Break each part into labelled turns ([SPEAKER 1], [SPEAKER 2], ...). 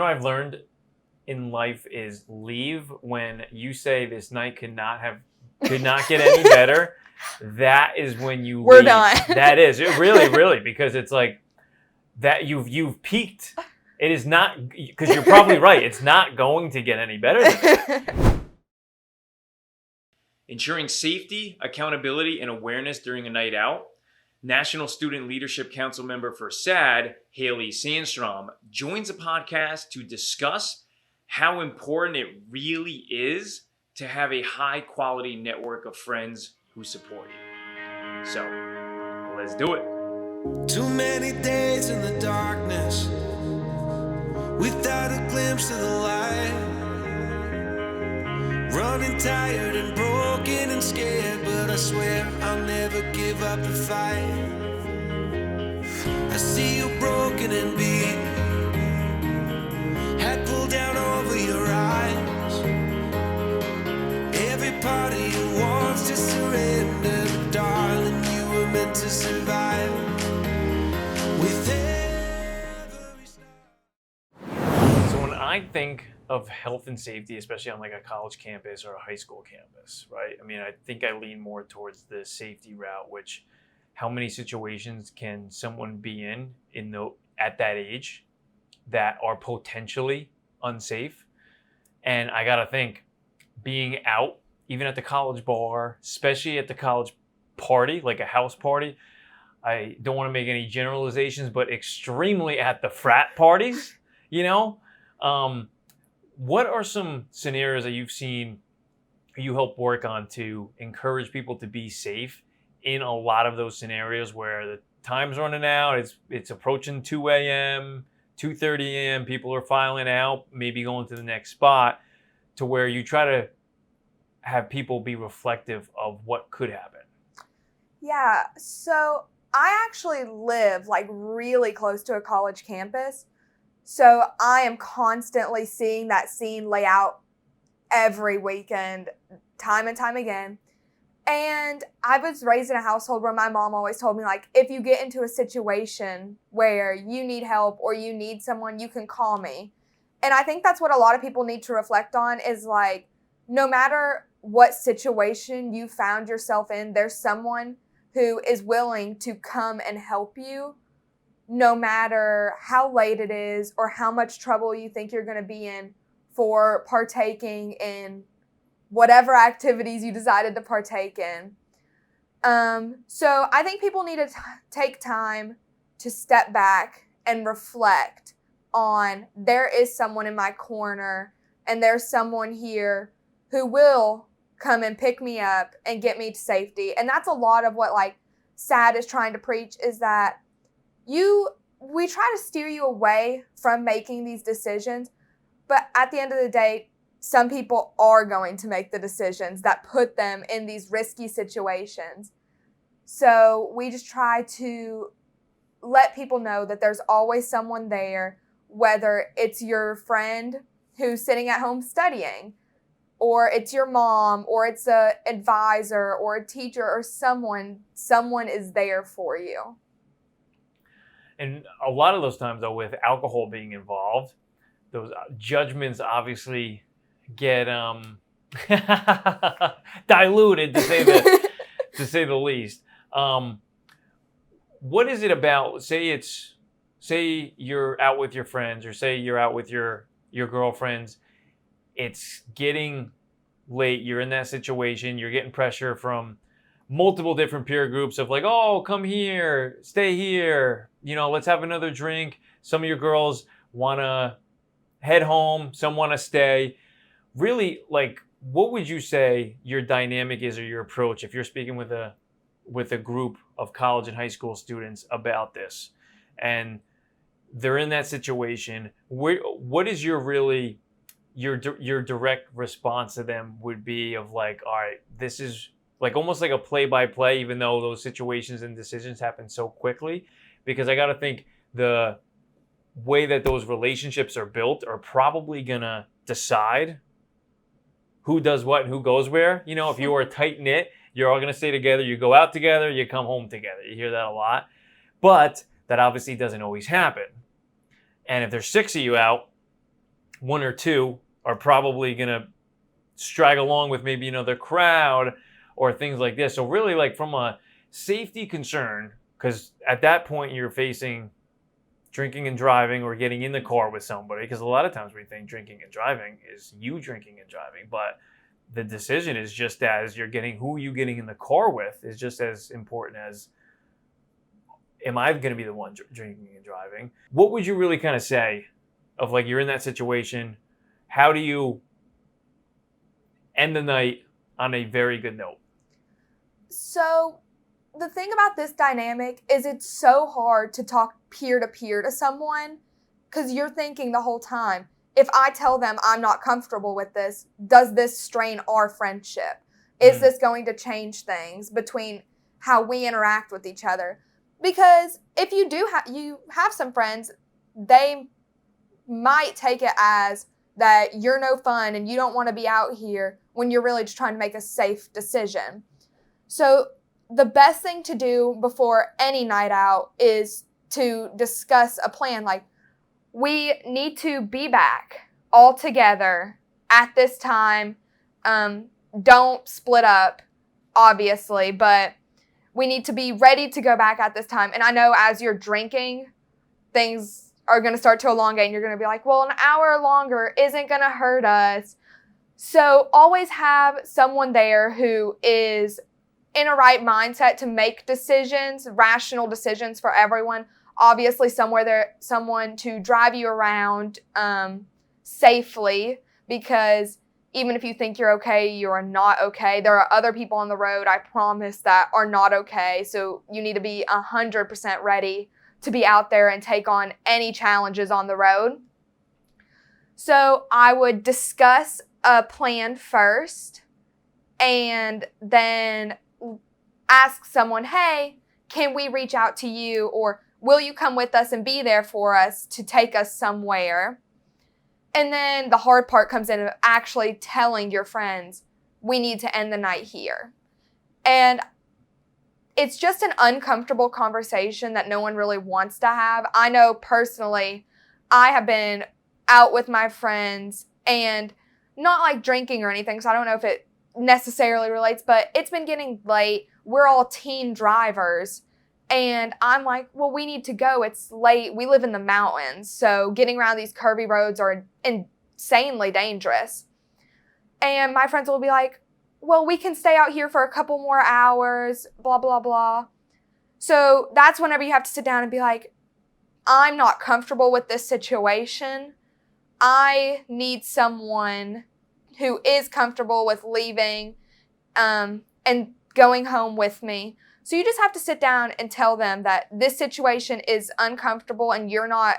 [SPEAKER 1] I've learned in life is leave when you say this night could not get any better. That is when you
[SPEAKER 2] We're
[SPEAKER 1] leave.
[SPEAKER 2] done.
[SPEAKER 1] That is it, really, because it's like that you've peaked. It is not, because you're probably right. It's not going to get any better than that. Ensuring safety, accountability, and awareness during a night out. National Student Leadership Council member for SAD, Haley Sandstrom, joins the podcast to discuss how important it really is to have a high-quality network of friends who support you. So, let's do it.
[SPEAKER 3] Too many days in the darkness without a glimpse of the light. Running tired and broken and scared, but I swear I'll never give up the fight. I see you broken and beat, head pulled down over your eyes. Every part of you wants to surrender, but darling, you were meant to survive. With every star.
[SPEAKER 1] So when I think of health and safety, especially on like a college campus or a high school campus, right? I mean, I think I lean more towards the safety route, which how many situations can someone be in at that age that are potentially unsafe? And I gotta think, being out, even at the college bar, especially at the college party, like a house party, I don't want to make any generalizations, but extremely at the frat parties, what are some scenarios that you've seen you help work on to encourage people to be safe in a lot of those scenarios where the time's running out, it's approaching 2 a.m., 2:30 a.m., people are filing out, maybe going to the next spot, to where you try to have people be reflective of what could happen?
[SPEAKER 2] Yeah, so I actually live like really close to a college campus. So I am constantly seeing that scene lay out every weekend, time and time again. And I was raised in a household where my mom always told me, like, if you get into a situation where you need help or you need someone, you can call me. And I think that's what a lot of people need to reflect on is, like, no matter what situation you found yourself in, there's someone who is willing to come and help you, no matter how late it is or how much trouble you think you're going to be in for partaking in whatever activities you decided to partake in. So I think people need to take time to step back and reflect on, there is someone in my corner and there's someone here who will come and pick me up and get me to safety. And that's a lot of what like SAD is trying to preach, is that we try to steer you away from making these decisions, but at the end of the day, some people are going to make the decisions that put them in these risky situations. So we just try to let people know that there's always someone there, whether it's your friend who's sitting at home studying, or it's your mom, or it's an advisor or a teacher or someone is there for you.
[SPEAKER 1] And a lot of those times, though, with alcohol being involved, those judgments obviously get diluted, to say the least. What is it about? Say you're out with your friends, or say you're out with your girlfriends. It's getting late. You're in that situation. You're getting pressure from multiple different peer groups of like, oh, come here, stay here. Let's have another drink. Some of your girls want to head home. Some want to stay. Really, like, what would you say your dynamic is, or your approach, if you're speaking with a group of college and high school students about this, and they're in that situation? What is your direct response to them would be of like, all right, this is like almost like a play-by-play, even though those situations and decisions happen so quickly? Because I got to think the way that those relationships are built are probably going to decide who does what and who goes where. If you are tight-knit, you're all going to stay together. You go out together, you come home together. You hear that a lot. But that obviously doesn't always happen. And if there's 6 of you out, one or two are probably going to straggle along with maybe another crowd or things like this. So really, like, from a safety concern, because at that point you're facing drinking and driving or getting in the car with somebody, because a lot of times we think drinking and driving is you drinking and driving, but the decision is just as who you getting in the car with is just as important as, am I going to be the one drinking and driving? What would you really kind of say of, like, you're in that situation? How do you end the night on a very good note?
[SPEAKER 2] So the thing about this dynamic is it's so hard to talk peer to peer to someone, because you're thinking the whole time, if I tell them I'm not comfortable with this, does this strain our friendship? Is this going to change things between how we interact with each other? Because if you do you have some friends, they might take it as that you're no fun and you don't want to be out here, when you're really just trying to make a safe decision. So the best thing to do before any night out is to discuss a plan. Like, we need to be back all together at this time. Don't split up, obviously, but we need to be ready to go back at this time. And I know as you're drinking, things are going to start to elongate, and you're going to be like, well, an hour longer isn't going to hurt us. So always have someone there who is in a right mindset to make decisions, rational decisions for everyone. Obviously, someone to drive you around safely, because even if you think you're okay, you are not okay. There are other people on the road, I promise, that are not okay. So you need to be 100% ready to be out there and take on any challenges on the road. So I would discuss a plan first, and then ask someone, hey, can we reach out to you, or will you come with us and be there for us to take us somewhere? And then the hard part comes in of actually telling your friends, we need to end the night here. And it's just an uncomfortable conversation that no one really wants to have. I know personally, I have been out with my friends, and not like drinking or anything, so I don't know if it necessarily relates, but it's been getting late. We're all teen drivers, and I'm like, well, we need to go. It's late. We live in the mountains, so getting around these curvy roads are insanely dangerous. And my friends will be like, well, we can stay out here for a couple more hours, blah, blah, blah. So that's whenever you have to sit down and be like, I'm not comfortable with this situation. I need someone who is comfortable with leaving and going home with me. So you just have to sit down and tell them that this situation is uncomfortable and you're not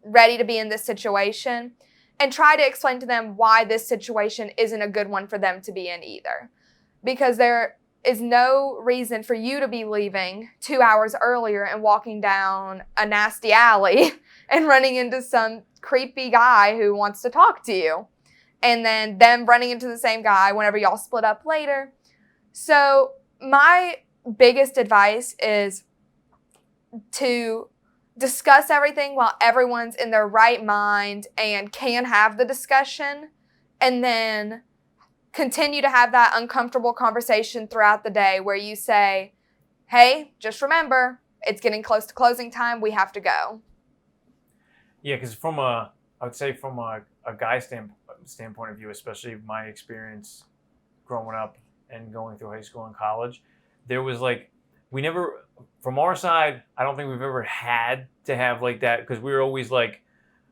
[SPEAKER 2] ready to be in this situation, and try to explain to them why this situation isn't a good one for them to be in either. Because there is no reason for you to be leaving 2 hours earlier and walking down a nasty alley and running into some creepy guy who wants to talk to you, and then them running into the same guy whenever y'all split up later. So my biggest advice is to discuss everything while everyone's in their right mind and can have the discussion, and then continue to have that uncomfortable conversation throughout the day where you say, hey, just remember, it's getting close to closing time. We have to go.
[SPEAKER 1] Yeah, because I would say from a guy standpoint of view, especially my experience growing up and going through high school and college, there was like, we never, from our side, I don't think we've ever had to have like that, because we were always like,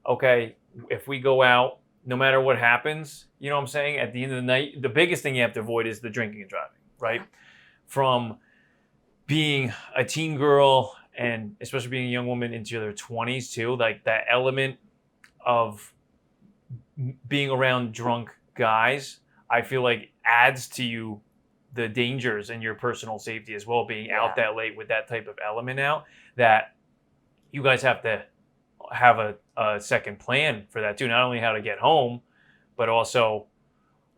[SPEAKER 1] okay, if we go out, no matter what happens, you know what I'm saying? At the end of the night, the biggest thing you have to avoid is the drinking and driving, right? From being a teen girl, and especially being a young woman into their 20s too, like that element of being around drunk guys, I feel like adds to you the dangers and your personal safety as well, being out that late with that type of element out, that you guys have to have a second plan for that too. Not only how to get home, but also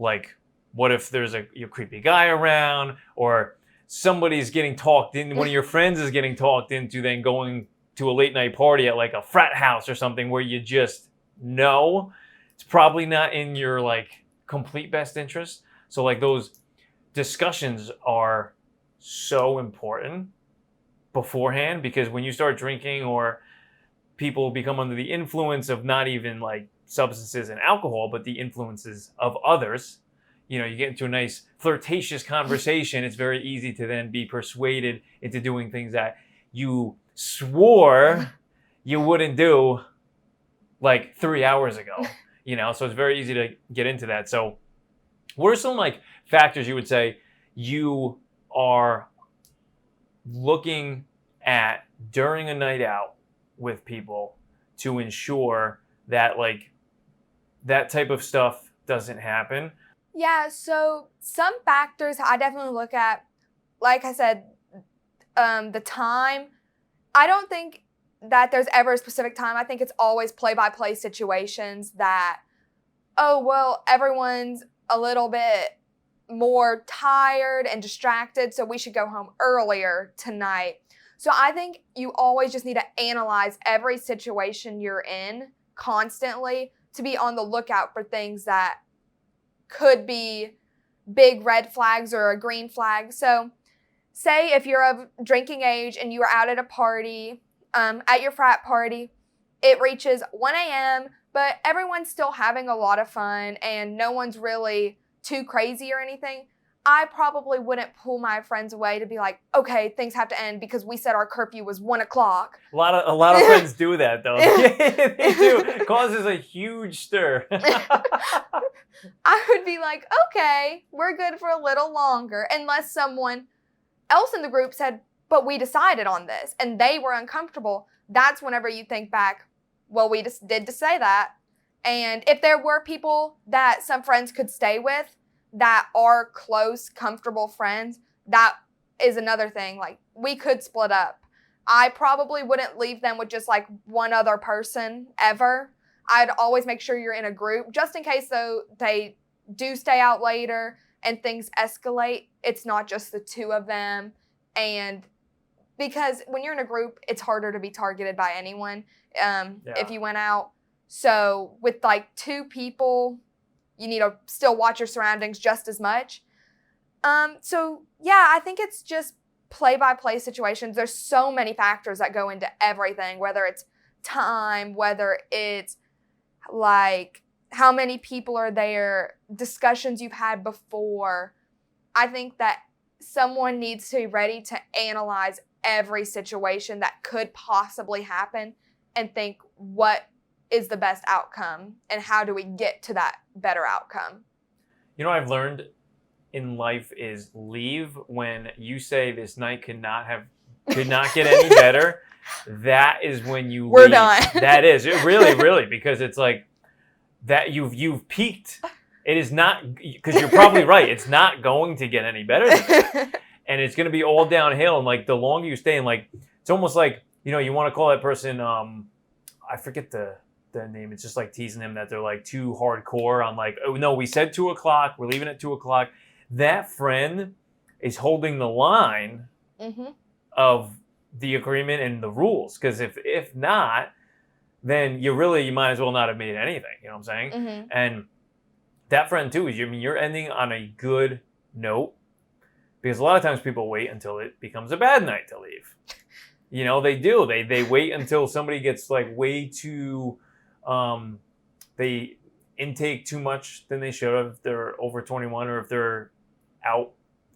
[SPEAKER 1] like, what if there's a creepy guy around, or somebody's getting talked in, one of your friends is getting talked into then going to a late night party at like a frat house or something where you just know it's probably not in your like complete best interest. So like those discussions are so important beforehand, because when you start drinking or people become under the influence of not even like substances and alcohol, but the influences of others, you know, you get into a nice flirtatious conversation. It's very easy to then be persuaded into doing things that you swore you wouldn't do like 3 hours ago, you know, so it's very easy to get into that. So what are some like factors you would say you are looking at during a night out with people to ensure that like that type of stuff doesn't happen?
[SPEAKER 2] Yeah, so some factors I definitely look at, like I said, the time. I don't think that there's ever a specific time. I think it's always play-by-play situations that, oh, well, everyone's a little bit more tired and distracted, so we should go home earlier tonight. So I think you always just need to analyze every situation you're in constantly to be on the lookout for things that could be big red flags or a green flag. So say if you're of drinking age and you are out at a party, at your frat party, it reaches 1 a.m., but everyone's still having a lot of fun and no one's really too crazy or anything, I probably wouldn't pull my friends away to be like, okay, things have to end because we said our curfew was 1 o'clock.
[SPEAKER 1] A lot of friends do that though. They do. It causes a huge stir.
[SPEAKER 2] I would be like, okay, we're good for a little longer, unless someone else in the group said, but we decided on this, and they were uncomfortable. That's whenever you think back, well, we just did to say that. And if there were people that some friends could stay with that are close, comfortable friends, that is another thing. Like, we could split up. I probably wouldn't leave them with just like one other person ever. I'd always make sure you're in a group, just in case though they do stay out later and things escalate. It's not just the two of them. And because when you're in a group, it's harder to be targeted by anyone if you went out. So with like two people, you need to still watch your surroundings just as much. So yeah, I think it's just play-by-play situations. There's so many factors that go into everything, whether it's time, whether it's like how many people are there, discussions you've had before. I think that someone needs to be ready to analyze every situation that could possibly happen and think, what is the best outcome and how do we get to that better outcome?
[SPEAKER 1] You know what I've learned in life is leave when you say this night could not get any better. That is when you
[SPEAKER 2] We're
[SPEAKER 1] leave.
[SPEAKER 2] done.
[SPEAKER 1] That is it, really, because it's like that you've peaked. It is not, because you're probably right. It's not going to get any better than that. And it's going to be all downhill. And like the longer you stay, and like it's almost like, you know, you want to call that person, I forget the name. It's just like teasing them that they're like too hardcore on like, oh no, we said 2 o'clock. We're leaving at 2 o'clock. That friend is holding the line of the agreement and the rules. Because if not, then you might as well not have made anything. You know what I'm saying? And that friend too is, you're ending on a good note, because a lot of times people wait until it becomes a bad night to leave. You know, they do. They wait until somebody gets like way too, they intake too much than they should have. If they're over 21, or if they're out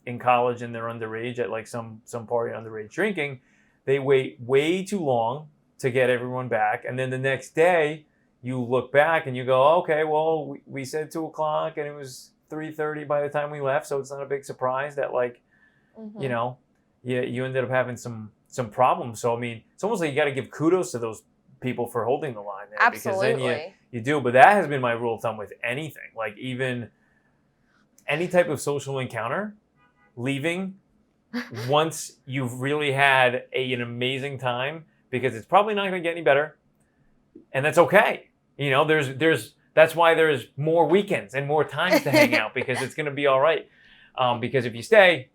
[SPEAKER 1] in college and they're underage at like some party underage drinking, they wait way too long to get everyone back. And then the next day you look back and you go, okay, well, we said 2 o'clock and it was 3:30 by the time we left. So it's not a big surprise that like, you know, you ended up having some problems. So, I mean, it's almost like you got to give kudos to those people for holding the line there.
[SPEAKER 2] Absolutely.
[SPEAKER 1] Because then you do. But that has been my rule of thumb with anything. Like even any type of social encounter, leaving once you've really had an amazing time, because it's probably not going to get any better. And that's okay. You know, that's why there's more weekends and more times to hang out, because it's going to be all right. Because if you stay,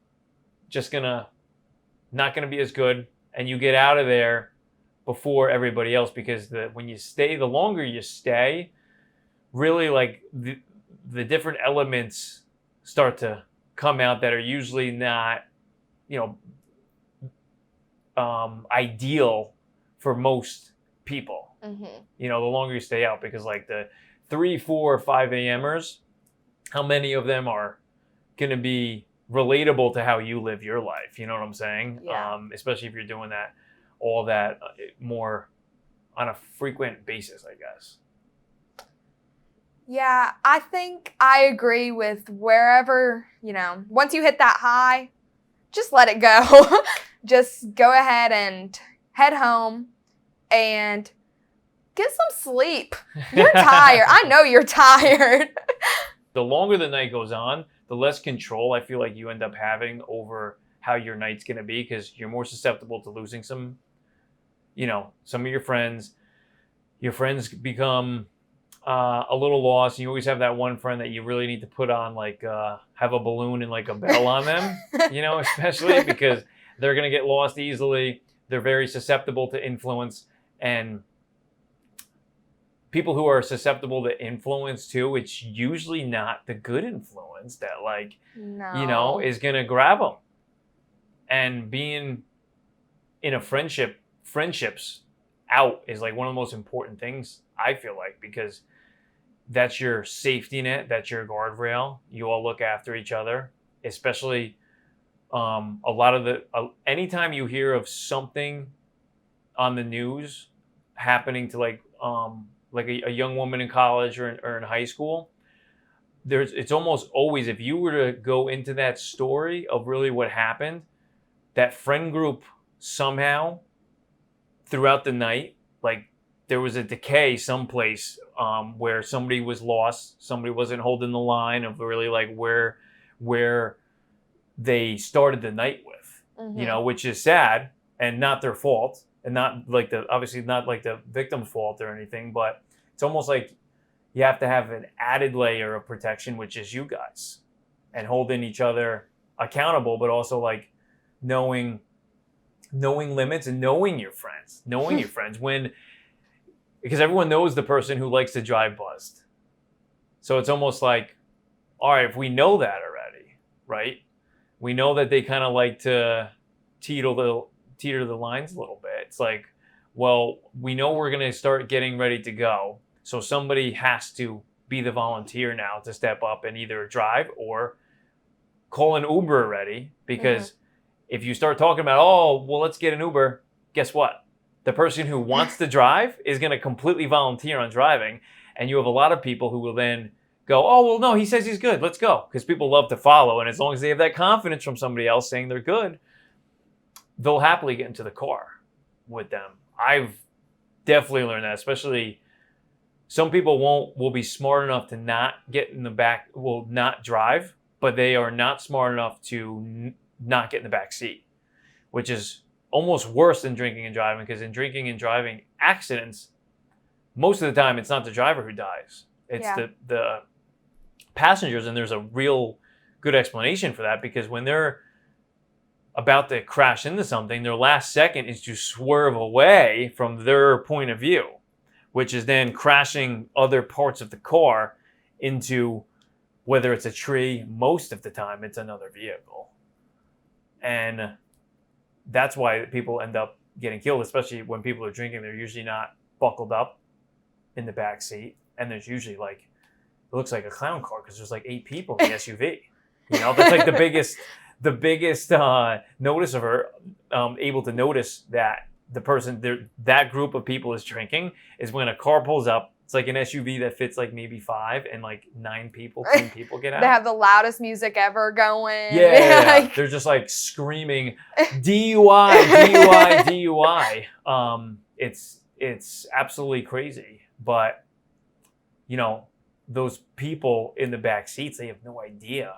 [SPEAKER 1] not going to be as good, and you get out of there before everybody else, because when you stay, the longer you stay, really like the different elements start to come out that are usually not, ideal for most people. The longer you stay out, because like the 3, 4, 5 a.m.ers, how many of them are going to be relatable to how you live your life? You know what I'm saying?
[SPEAKER 2] Yeah.
[SPEAKER 1] Especially if you're doing all that more on a frequent basis, I guess.
[SPEAKER 2] Yeah, I think I agree with wherever, once you hit that high, just let it go. Just go ahead and head home and get some sleep. You're tired. I know you're tired.
[SPEAKER 1] The longer the night goes on, the less control I feel like you end up having over how your night's going to be, because you're more susceptible to losing some of your friends. Your friends become a little lost, and you always have that one friend that you really need to put on, like, have a balloon and like a bell on them, especially because they're going to get lost easily. They're very susceptible to influence, and people who are susceptible to influence too, it's usually not the good influence that is going to grab them. And being in a friendships out is like one of the most important things, I feel like, because that's your safety net, that's your guardrail. You all look after each other, especially a lot of anytime you hear of something on the news happening to like a young woman in college or in high school, it's almost always, if you were to go into that story of really what happened, that friend group somehow throughout the night, like there was a decay someplace where somebody was lost, somebody wasn't holding the line of really like where they started the night with, which is sad and not their fault. And not like obviously not like the victim's fault or anything, but it's almost like you have to have an added layer of protection, which is you guys, and holding each other accountable, but also like knowing limits and knowing your friends, because everyone knows the person who likes to drive buzzed. So it's almost like, all right, if we know that already, right? We know that they kind of like to teeter the lines a little bit. It's like, well, we know we're going to start getting ready to go. So somebody has to be the volunteer now to step up and either drive or call an Uber already. Because if you start talking about, oh, well, let's get an Uber, guess what? The person who wants to drive is going to completely volunteer on driving. And you have a lot of people who will then go, oh, well, no, he says he's good. Let's go. Because people love to follow. And as long as they have that confidence from somebody else saying they're good, they'll happily get into the car with them. I've definitely learned that, especially some people will be smart enough to not get in the back, will not drive, but they are not smart enough to not get in the back seat, which is almost worse than drinking and driving, because in drinking and driving accidents, most of the time it's not the driver who dies. It's the passengers, and there's a real good explanation for that, because when they're about to crash into something, their last second is to swerve away from their point of view, which is then crashing other parts of the car into, whether it's a tree, most of the time it's another vehicle. And that's why people end up getting killed, especially when people are drinking. They're usually not buckled up in the back seat, and there's usually like, it looks like a clown car because there's like 8 people in the SUV. That's like the biggest notice of her, able to notice that the person, that group of people is drinking, is when a car pulls up. It's like an SUV that fits like maybe 5, and like 10 people get out. They
[SPEAKER 2] have the loudest music ever going.
[SPEAKER 1] Yeah. They're just like screaming, DUI, DUI, DUI. It's absolutely crazy. But, those people in the back seats, they have no idea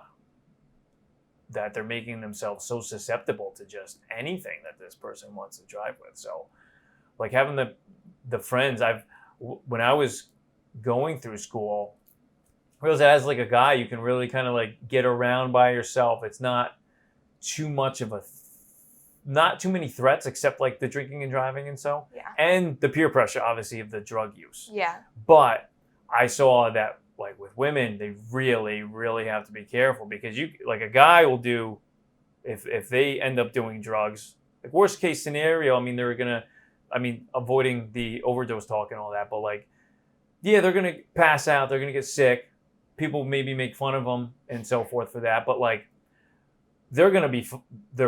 [SPEAKER 1] that they're making themselves so susceptible to just anything that this person wants to drive with. So like having the friends, when I was going through school, I realized as like a guy, you can really kind of like get around by yourself. It's not too much of not too many threats, except like the drinking and driving and so, and the peer pressure, obviously, of the drug use.
[SPEAKER 2] Yeah.
[SPEAKER 1] But I saw that like with women, they really, really have to be careful because you like a guy will do if they end up doing drugs. Like worst case scenario, I mean they're gonna, I mean avoiding the overdose talk and all that, but like yeah, they're gonna pass out, they're gonna get sick. People maybe make fun of them and so forth for that, but like they're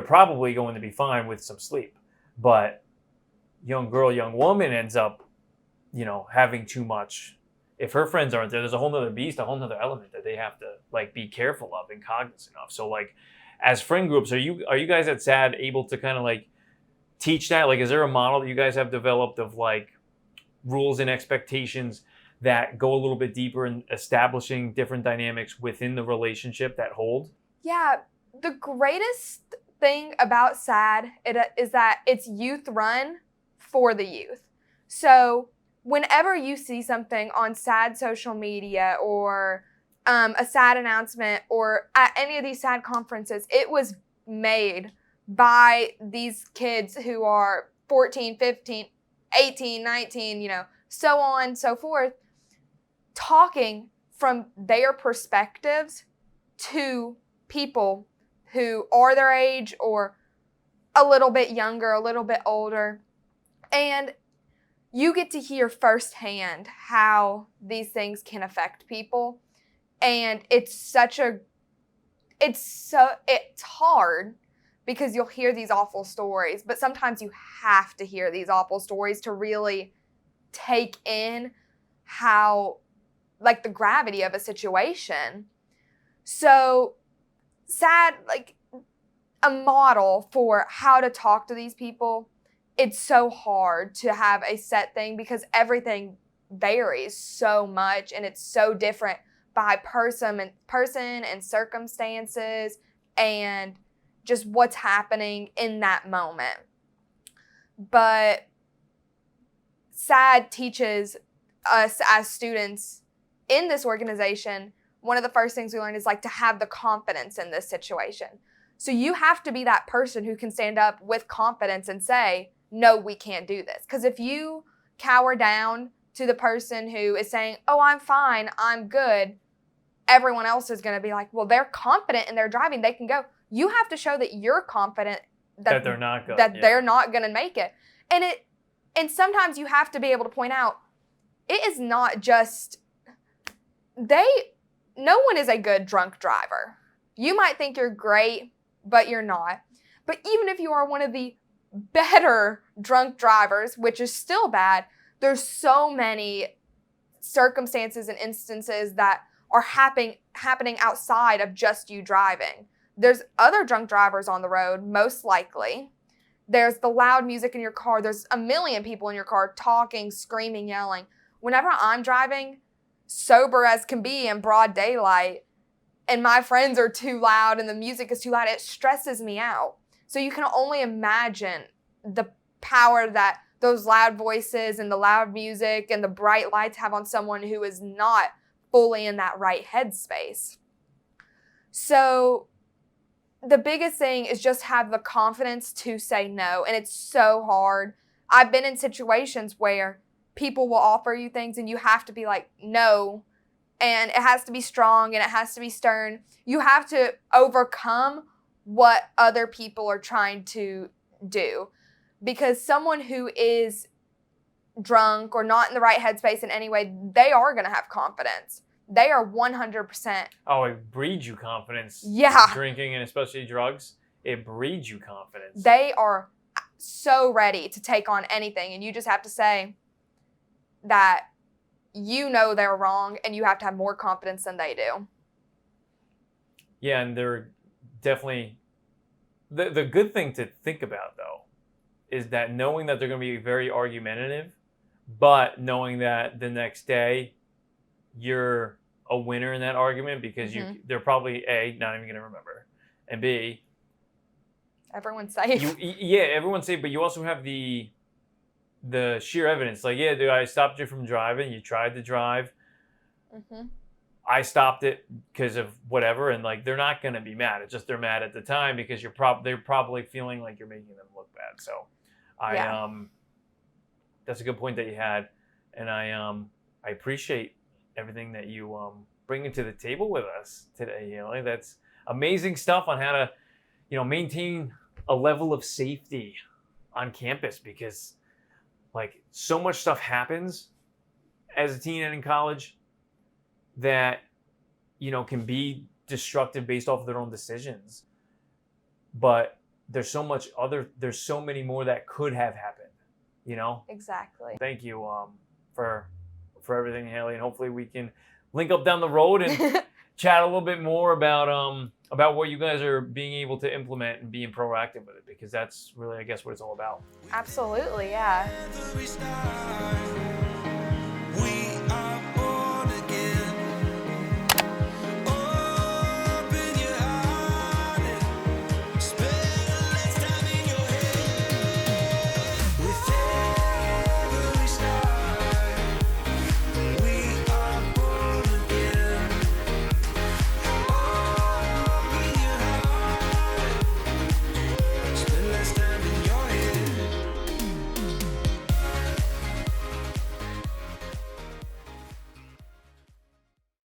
[SPEAKER 1] probably going to be fine with some sleep. But young girl, young woman ends up, having too much. If her friends aren't there, there's a whole nother beast, a whole nother element that they have to like be careful of and cognizant of. So like as friend groups, are you guys at SAD able to kind of like teach that? Like is there a model that you guys have developed of like rules and expectations that go a little bit deeper in establishing different dynamics within the relationship that hold?
[SPEAKER 2] Yeah, the greatest thing about SAD is that it's youth run for the youth. So whenever you see something on SAD social media or a SAD announcement or at any of these SAD conferences, it was made by these kids who are 14, 15, 18, 19, so on and so forth, talking from their perspectives to people who are their age or a little bit younger, a little bit older. And you get to hear firsthand how these things can affect people. And it's hard because you'll hear these awful stories, but sometimes you have to hear these awful stories to really take in how, like, the gravity of a situation. So SAD, like, a model for how to talk to these people, it's so hard to have a set thing because everything varies so much and it's so different by person and circumstances and just what's happening in that moment. But SAD teaches us as students in this organization, one of the first things we learn is like to have the confidence in this situation. So you have to be that person who can stand up with confidence and say, no, we can't do this. Because if you cower down to the person who is saying, oh, I'm fine, I'm good, everyone else is going to be like, well, they're confident in their driving, they can go. You have to show that you're confident that
[SPEAKER 1] they're not good.
[SPEAKER 2] They're not going to make it. And sometimes you have to be able to point out, it is not just, no one is a good drunk driver. You might think you're great, but you're not. But even if you are one of the better drunk drivers, which is still bad, there's so many circumstances and instances that are happening outside of just you driving. There's other drunk drivers on the road, most likely. There's the loud music in your car. There's a million people in your car talking, screaming, yelling. Whenever I'm driving, sober as can be in broad daylight, and my friends are too loud and the music is too loud, it stresses me out. So you can only imagine the power that those loud voices and the loud music and the bright lights have on someone who is not fully in that right headspace. So the biggest thing is just have the confidence to say no. And it's so hard. I've been in situations where people will offer you things and you have to be like, no. And it has to be strong and it has to be stern. You have to overcome what other people are trying to do. Because someone who is drunk or not in the right headspace in any way, they are going to have confidence. They are 100%.
[SPEAKER 1] Oh, it breeds you confidence.
[SPEAKER 2] Yeah.
[SPEAKER 1] Drinking and especially drugs, it breeds you confidence.
[SPEAKER 2] They are so ready to take on anything. And you just have to say that you know they're wrong and you have to have more confidence than they do.
[SPEAKER 1] Yeah, and they're definitely... The good thing to think about, though, is that knowing that they're going to be very argumentative, but knowing that the next day you're a winner in that argument because they're probably A, not even going to remember, and B,
[SPEAKER 2] everyone's safe.
[SPEAKER 1] Everyone's safe, but you also have the sheer evidence. Like, yeah, dude, I stopped you from driving. You tried to drive. I stopped it because of whatever, and like they're not going to be mad. It's just they're mad at the time because they're probably feeling like you're making them look bad. So, that's a good point that you had, and I appreciate everything that you bring into the table with us today, Haley. That's amazing stuff on how to, maintain a level of safety on campus, because like so much stuff happens as a teen and in college that, can be destructive based off of their own decisions. But there's so many more that could have happened,
[SPEAKER 2] Exactly.
[SPEAKER 1] Thank you for everything, Haley, and hopefully we can link up down the road and chat a little bit more about what you guys are being able to implement and being proactive with it, because that's really, I guess, what it's all about.
[SPEAKER 2] Absolutely, yeah.
[SPEAKER 3] Every star.